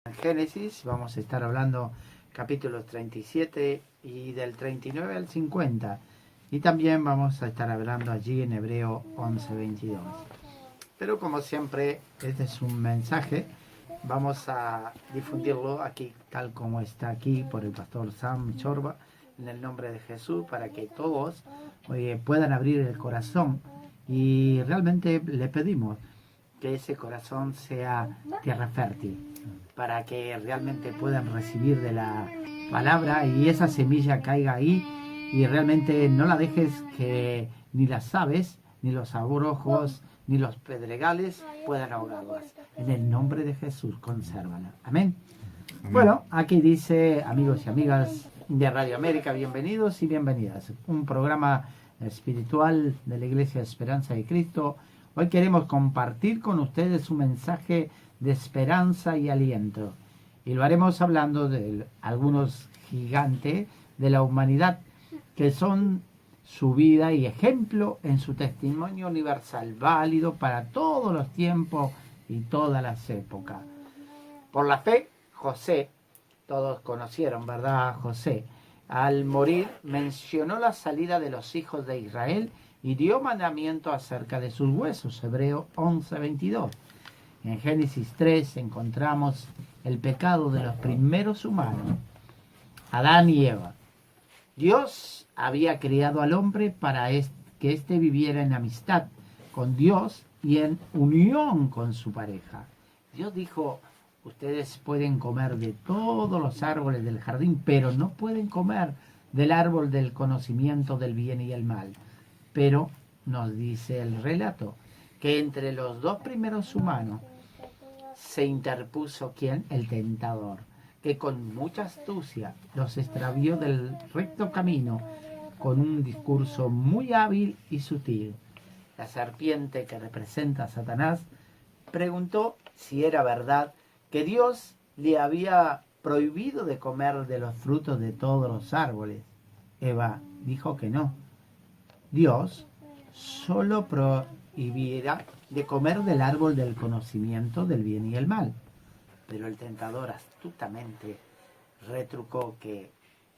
En Génesis vamos a estar hablando capítulos 37 y del 39 al 50. Y también vamos a estar hablando allí en Hebreo 11:22. Pero como siempre, este es un mensaje. Vamos a difundirlo aquí, tal como está aquí, por el pastor Sam Chorba, en el nombre de Jesús, para que todos puedan abrir el corazón. Y realmente le pedimos que ese corazón sea tierra fértil, para que realmente puedan recibir de la palabra y esa semilla caiga ahí y realmente no la dejes que ni las aves, ni los abrojos, ni los pedregales puedan ahogarlas. En el nombre de Jesús, consérvala. Amén. Bueno, aquí dice, amigos y amigas de Radio América, bienvenidos y bienvenidas. Un programa espiritual de la Iglesia Esperanza de Cristo. Hoy queremos compartir con ustedes un mensaje de esperanza y aliento. Y lo haremos hablando de algunos gigantes de la humanidad que son su vida y ejemplo en su testimonio universal, válido para todos los tiempos y todas las épocas. Por la fe, José, todos conocieron, ¿verdad? José, al morir mencionó la salida de los hijos de Israel y dio mandamiento acerca de sus huesos, Hebreo 11:22. En Génesis 3 encontramos el pecado de los primeros humanos, Adán y Eva. Dios había creado al hombre para que éste viviera en amistad con Dios y en unión con su pareja. Dios dijo, ustedes pueden comer de todos los árboles del jardín, pero no pueden comer del árbol del conocimiento del bien y el mal. Pero nos dice el relato que entre los dos primeros humanos se interpuso ¿quién? El tentador, que con mucha astucia los extravió del recto camino con un discurso muy hábil y sutil. La serpiente, que representa a Satanás, preguntó si era verdad que Dios le había prohibido de comer de los frutos de todos los árboles. Eva dijo que no. Dios solo prohibirá de comer del árbol del conocimiento del bien y el mal. Pero el tentador astutamente retrucó que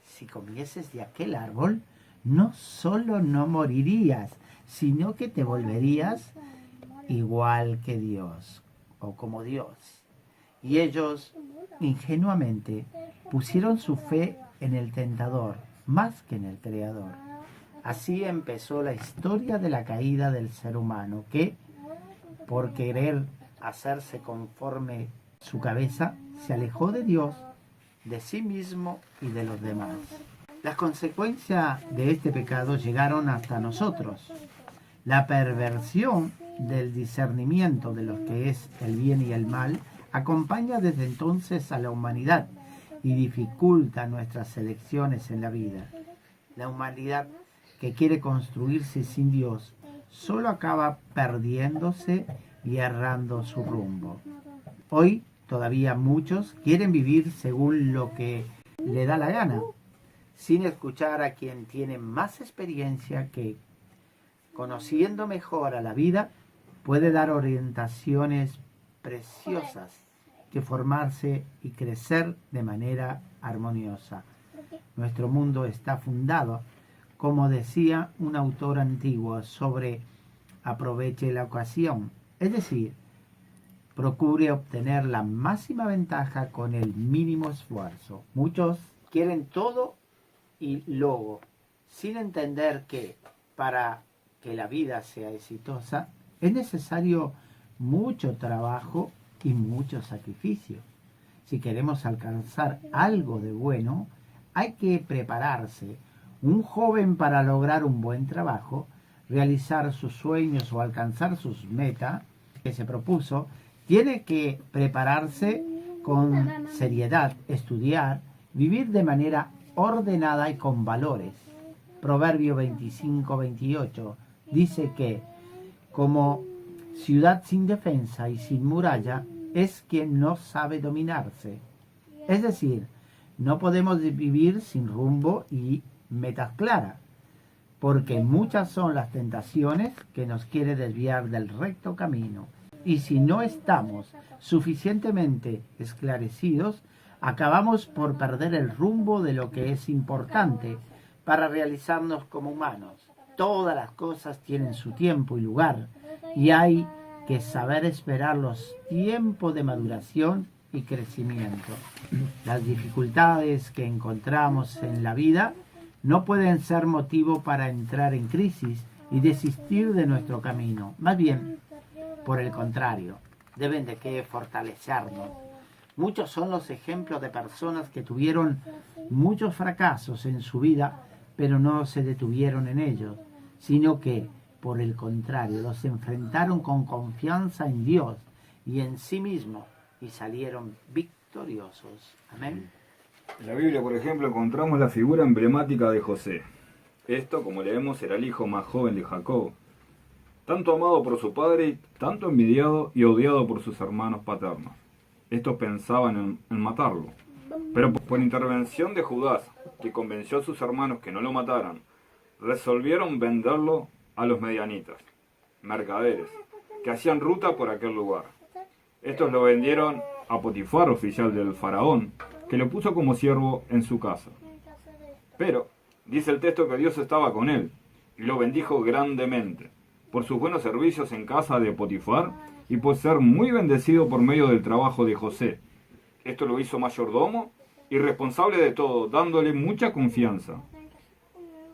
si comieses de aquel árbol, no solo no morirías, sino que te volverías igual que Dios, o como Dios. Y ellos, ingenuamente, pusieron su fe en el tentador, más que en el Creador. Así empezó la historia de la caída del ser humano, que, por querer hacerse conforme su cabeza, se alejó de Dios, de sí mismo y de los demás. Las consecuencias de este pecado llegaron hasta nosotros. La perversión del discernimiento de lo que es el bien y el mal acompaña desde entonces a la humanidad y dificulta nuestras elecciones en la vida. La humanidad que quiere construirse sin Dios solo acaba perdiéndose y errando su rumbo. Hoy todavía muchos quieren vivir según lo que le da la gana, sin escuchar a quien tiene más experiencia, que, conociendo mejor a la vida, puede dar orientaciones preciosas que formarse y crecer de manera armoniosa. Nuestro mundo está fundado, como decía un autor antiguo, sobre aproveche la ocasión, es decir, procure obtener la máxima ventaja con el mínimo esfuerzo. Muchos quieren todo y luego, sin entender que para que la vida sea exitosa es necesario mucho trabajo y mucho sacrificio. Si queremos alcanzar algo de bueno, hay que prepararse. Un joven, para lograr un buen trabajo, realizar sus sueños o alcanzar sus metas que se propuso, tiene que prepararse con seriedad, estudiar, vivir de manera ordenada y con valores. Proverbio 25:28 dice que, como ciudad sin defensa y sin muralla, es quien no sabe dominarse. Es decir, no podemos vivir sin rumbo y metas claras, porque muchas son las tentaciones que nos quieren desviar del recto camino. Y si no estamos suficientemente esclarecidos, acabamos por perder el rumbo de lo que es importante para realizarnos como humanos. Todas las cosas tienen su tiempo y lugar, y hay que saber esperar los tiempos de maduración y crecimiento. Las dificultades que encontramos en la vida no pueden ser motivo para entrar en crisis y desistir de nuestro camino. Más bien, por el contrario, deben de que fortalecernos. Muchos son los ejemplos de personas que tuvieron muchos fracasos en su vida, pero no se detuvieron en ellos, sino que, por el contrario, los enfrentaron con confianza en Dios y en sí mismos y salieron victoriosos. Amén. En la Biblia, por ejemplo, encontramos la figura emblemática de José. Esto, como leemos, era el hijo más joven de Jacob, tanto amado por su padre y tanto envidiado y odiado por sus hermanos paternos. Estos pensaban en matarlo, pero por intervención de Judas, que convenció a sus hermanos que no lo mataran, resolvieron venderlo a los medianitas, mercaderes, que hacían ruta por aquel lugar. Estos lo vendieron a Potifar, oficial del faraón, que lo puso como siervo en su casa. Pero dice el texto que Dios estaba con él y lo bendijo grandemente por sus buenos servicios en casa de Potifar y por ser muy bendecido por medio del trabajo de José. Esto lo hizo mayordomo y responsable de todo, dándole mucha confianza.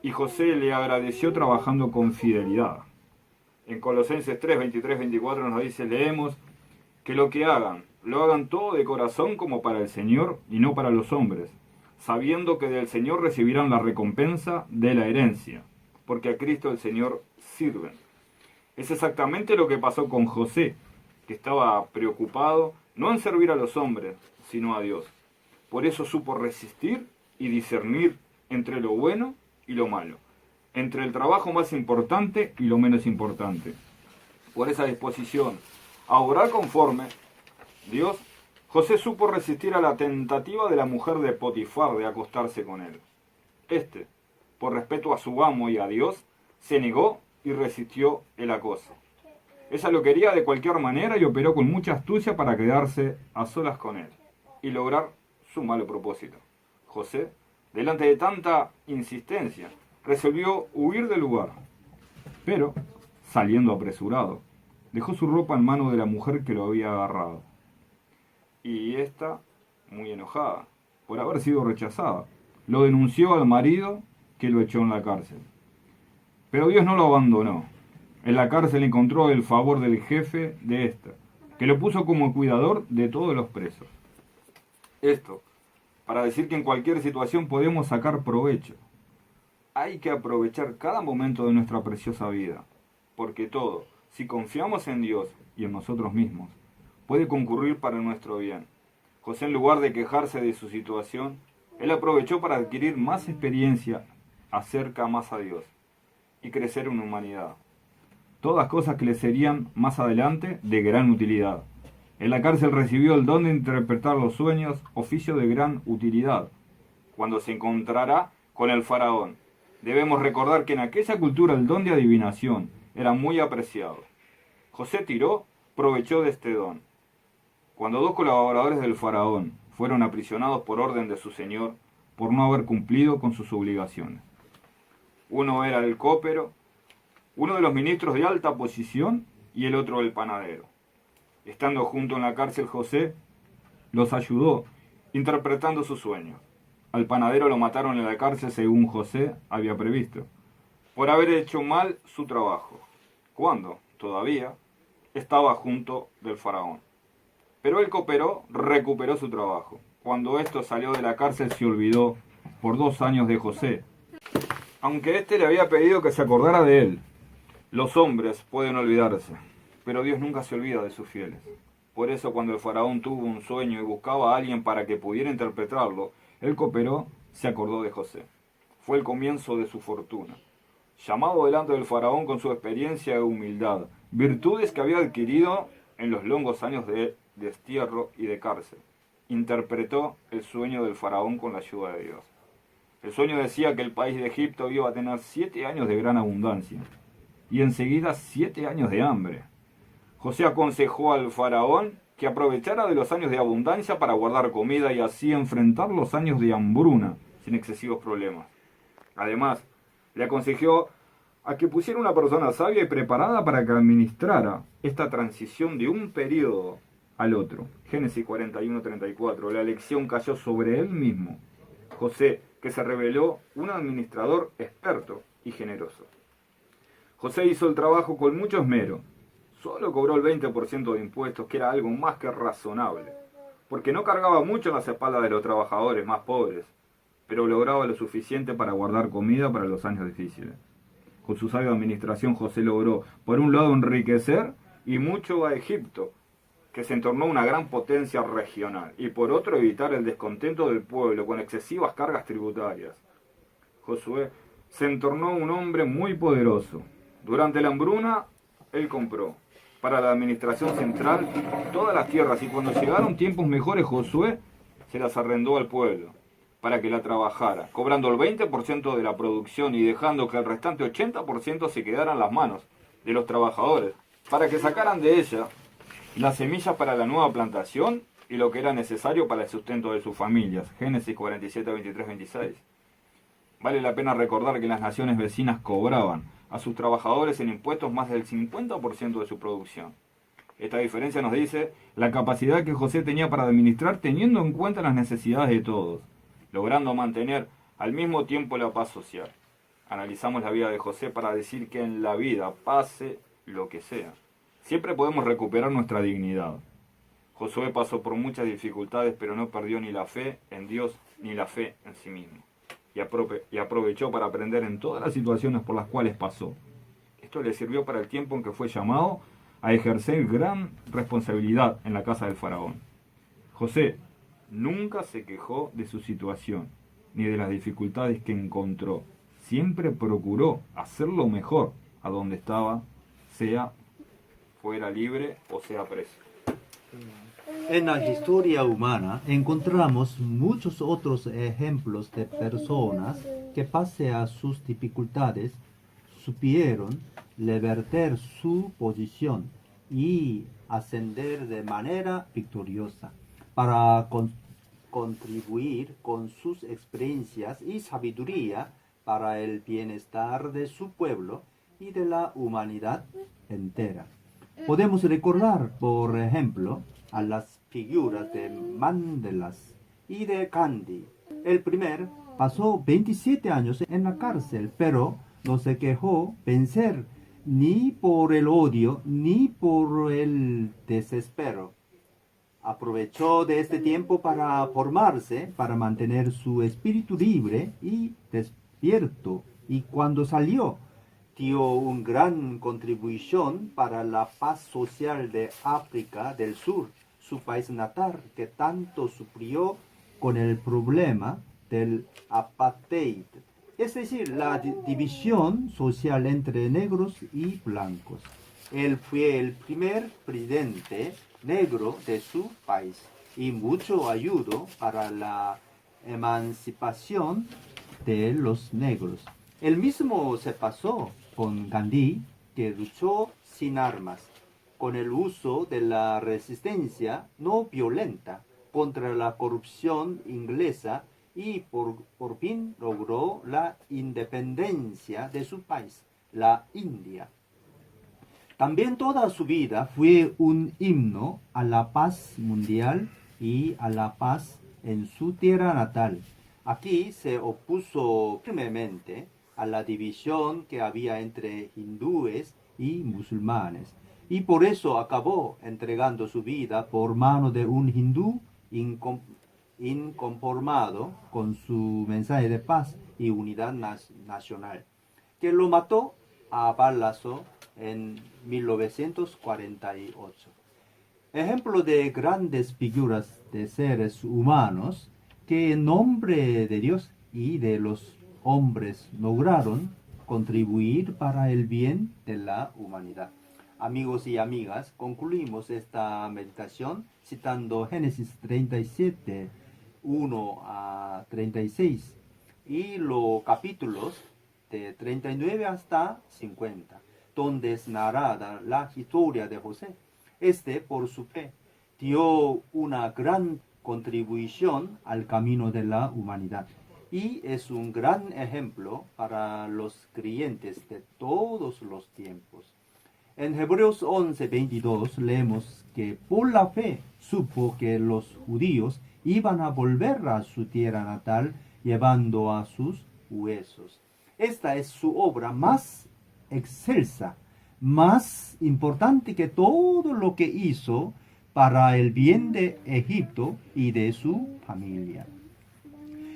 Y José le agradeció trabajando con fidelidad. En Colosenses 3, 23, 24 nos dice, leemos, que lo que hagan, lo hagan todo de corazón como para el Señor y no para los hombres, sabiendo que del Señor recibirán la recompensa de la herencia, porque a Cristo el Señor sirven. Es exactamente lo que pasó con José, que estaba preocupado no en servir a los hombres, sino a Dios. Por eso supo resistir y discernir entre lo bueno y lo malo, entre el trabajo más importante y lo menos importante. Por esa disposición a orar conforme Dios, José supo resistir a la tentativa de la mujer de Potifar de acostarse con él. Este, por respeto a su amo y a Dios, se negó y resistió el acoso. Ella lo quería de cualquier manera y operó con mucha astucia para quedarse a solas con él y lograr su malo propósito. José, delante de tanta insistencia, resolvió huir del lugar, pero, saliendo apresurado, dejó su ropa en mano de la mujer que lo había agarrado. Y ésta, muy enojada por haber sido rechazada, lo denunció al marido, que lo echó en la cárcel. Pero Dios no lo abandonó. En la cárcel encontró el favor del jefe de esta, que lo puso como cuidador de todos los presos. Esto, para decir que en cualquier situación podemos sacar provecho. Hay que aprovechar cada momento de nuestra preciosa vida, porque todo, si confiamos en Dios y en nosotros mismos, puede concurrir para nuestro bien. José, en lugar de quejarse de su situación, él aprovechó para adquirir más experiencia acerca más a Dios y crecer en humanidad. Todas cosas que le serían más adelante de gran utilidad. En la cárcel recibió el don de interpretar los sueños, oficio de gran utilidad, cuando se encontrará con el faraón. Debemos recordar que en aquella cultura el don de adivinación era muy apreciado. José tiró provecho de este don. Cuando dos colaboradores del faraón fueron aprisionados por orden de su señor por no haber cumplido con sus obligaciones. Uno era el copero, uno de los ministros de alta posición y el otro el panadero. Estando junto en la cárcel, José los ayudó interpretando sus sueños. Al panadero lo mataron en la cárcel según José había previsto, por haber hecho mal su trabajo, cuando, todavía, estaba junto del faraón. Pero el copero recuperó su trabajo. Cuando éste salió de la cárcel se olvidó por 2 años de José, aunque éste le había pedido que se acordara de él. Los hombres pueden olvidarse, pero Dios nunca se olvida de sus fieles. Por eso cuando el faraón tuvo un sueño y buscaba a alguien para que pudiera interpretarlo, el copero se acordó de José. Fue el comienzo de su fortuna. Llamado delante del faraón con su experiencia e humildad, virtudes que había adquirido en los longos años de destierro y de cárcel, interpretó el sueño del faraón con la ayuda de Dios. El sueño decía que el país de Egipto iba a tener 7 años de gran abundancia y enseguida 7 años de hambre. José aconsejó al faraón que aprovechara de los años de abundancia para guardar comida y así enfrentar los años de hambruna sin excesivos problemas. Además, le aconsejó a que pusiera una persona sabia y preparada para que administrara esta transición de un periodo al otro. Génesis 41-34. La lección cayó sobre él mismo. José, que se reveló un administrador experto y generoso. José hizo el trabajo con mucho esmero. Solo cobró el 20% de impuestos, que era algo más que razonable, porque no cargaba mucho en las espaldas de los trabajadores más pobres, pero lograba lo suficiente para guardar comida para los años difíciles. Con su sabia administración, José logró, por un lado, enriquecer y mucho a Egipto, que se tornó una gran potencia regional, y por otro, evitar el descontento del pueblo con excesivas cargas tributarias. Josué se entornó un hombre muy poderoso. Durante la hambruna, él compró para la administración central todas las tierras, y cuando llegaron tiempos mejores, Josué se las arrendó al pueblo para que la trabajara, cobrando el 20% de la producción y dejando que el restante 80% se quedara en las manos de los trabajadores, para que sacaran de ella las semillas para la nueva plantación y lo que era necesario para el sustento de sus familias. Génesis 47, 23, 26. Vale la pena recordar que las naciones vecinas cobraban a sus trabajadores en impuestos más del 50% de su producción. Esta diferencia nos dice la capacidad que José tenía para administrar teniendo en cuenta las necesidades de todos, logrando mantener al mismo tiempo la paz social. Analizamos la vida de José para decir que en la vida, pase lo que sea, siempre podemos recuperar nuestra dignidad. Josué pasó por muchas dificultades, pero no perdió ni la fe en Dios ni la fe en sí mismo. Y aprovechó para aprender en todas las situaciones por las cuales pasó. Esto le sirvió para el tiempo en que fue llamado a ejercer gran responsabilidad en la casa del faraón. José nunca se quejó de su situación, ni de las dificultades que encontró. Siempre procuró hacerlo mejor a donde estaba, sea fuera libre o sea preso. En la historia humana encontramos muchos otros ejemplos de personas que pese a sus dificultades supieron revertir su posición y ascender de manera victoriosa para contribuir con sus experiencias y sabiduría para el bienestar de su pueblo y de la humanidad entera. Podemos recordar, por ejemplo, a las figuras de Mandela y de Gandhi. El primer pasó 27 años en la cárcel, pero no se quejó vencer ni por el odio ni por el desespero. Aprovechó de este tiempo para formarse, para mantener su espíritu libre y despierto, y cuando salió, dio una gran contribución para la paz social de África del Sur, su país natal, que tanto sufrió con el problema del apartheid, es decir, la división social entre negros y blancos. Él fue el primer presidente negro de su país y mucho ayudó para la emancipación de los negros. El mismo se pasó con Gandhi, que luchó sin armas, con el uso de la resistencia no violenta contra la corrupción inglesa y por fin logró la independencia de su país, la India. También toda su vida fue un himno a la paz mundial y a la paz en su tierra natal. Aquí se opuso firmemente a la división que había entre hindúes y musulmanes, y por eso acabó entregando su vida por mano de un hindú inconformado con su mensaje de paz y unidad nacional, que lo mató a balazo en 1948. Ejemplo de grandes figuras de seres humanos que en nombre de Dios y de los hombres lograron contribuir para el bien de la humanidad. Amigos y amigas, concluimos esta meditación citando Génesis 37, 1 a 36 y los capítulos de 39 hasta 50, donde es narrada la historia de José. Este, por su fe, dio una gran contribución al camino de la humanidad y es un gran ejemplo para los creyentes de todos los tiempos. En Hebreos 11:22 leemos que por la fe supo que los judíos iban a volver a su tierra natal llevando a sus huesos. Esta es su obra más excelsa, más importante que todo lo que hizo para el bien de Egipto y de su familia.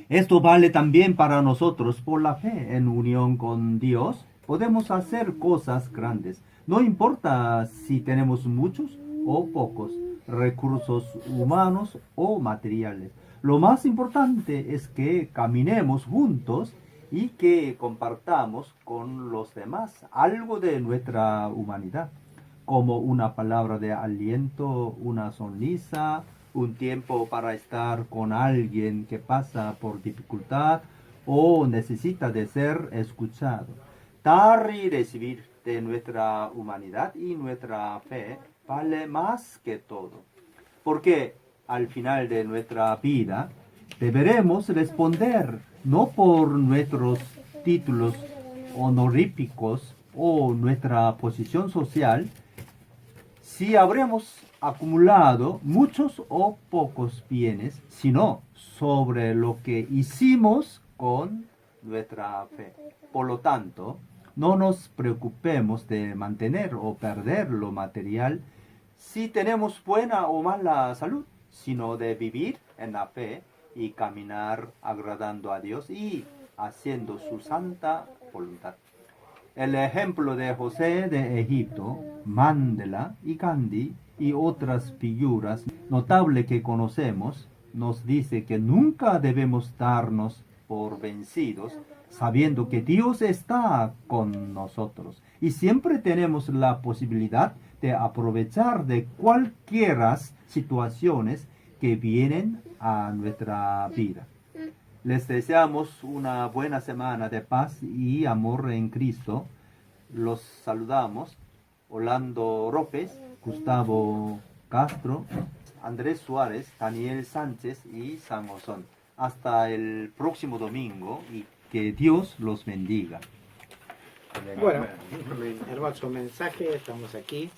Esto vale también para nosotros. Por la fe en unión con Dios podemos hacer cosas grandes. No importa si tenemos muchos o pocos recursos humanos o materiales. Lo más importante es que caminemos juntos y que compartamos con los demás algo de nuestra humanidad, como una palabra de aliento, una sonrisa, un tiempo para estar con alguien que pasa por dificultad o necesita de ser escuchado. Dar y recibir de nuestra humanidad y nuestra fe vale más que todo, porque al final de nuestra vida deberemos responder no por nuestros títulos honoríficos o nuestra posición social, si habremos acumulado muchos o pocos bienes, sino sobre lo que hicimos con nuestra fe. Por lo tanto, no nos preocupemos de mantener o perder lo material si tenemos buena o mala salud, sino de vivir en la fe y caminar agradando a Dios y haciendo su santa voluntad. El ejemplo de José de Egipto, Mandela y Gandhi y otras figuras notables que conocemos nos dice que nunca debemos darnos por vencidos, sabiendo que Dios está con nosotros y siempre tenemos la posibilidad de aprovechar de cualquiera situaciones que vienen a nuestra vida. Les deseamos una buena semana de paz y amor en Cristo. Los saludamos Orlando López, Gustavo Castro, Andrés Suárez, Daniel Sánchez y San Osón. Hasta el próximo domingo y que Dios los bendiga. Bueno, hermoso mensaje, estamos aquí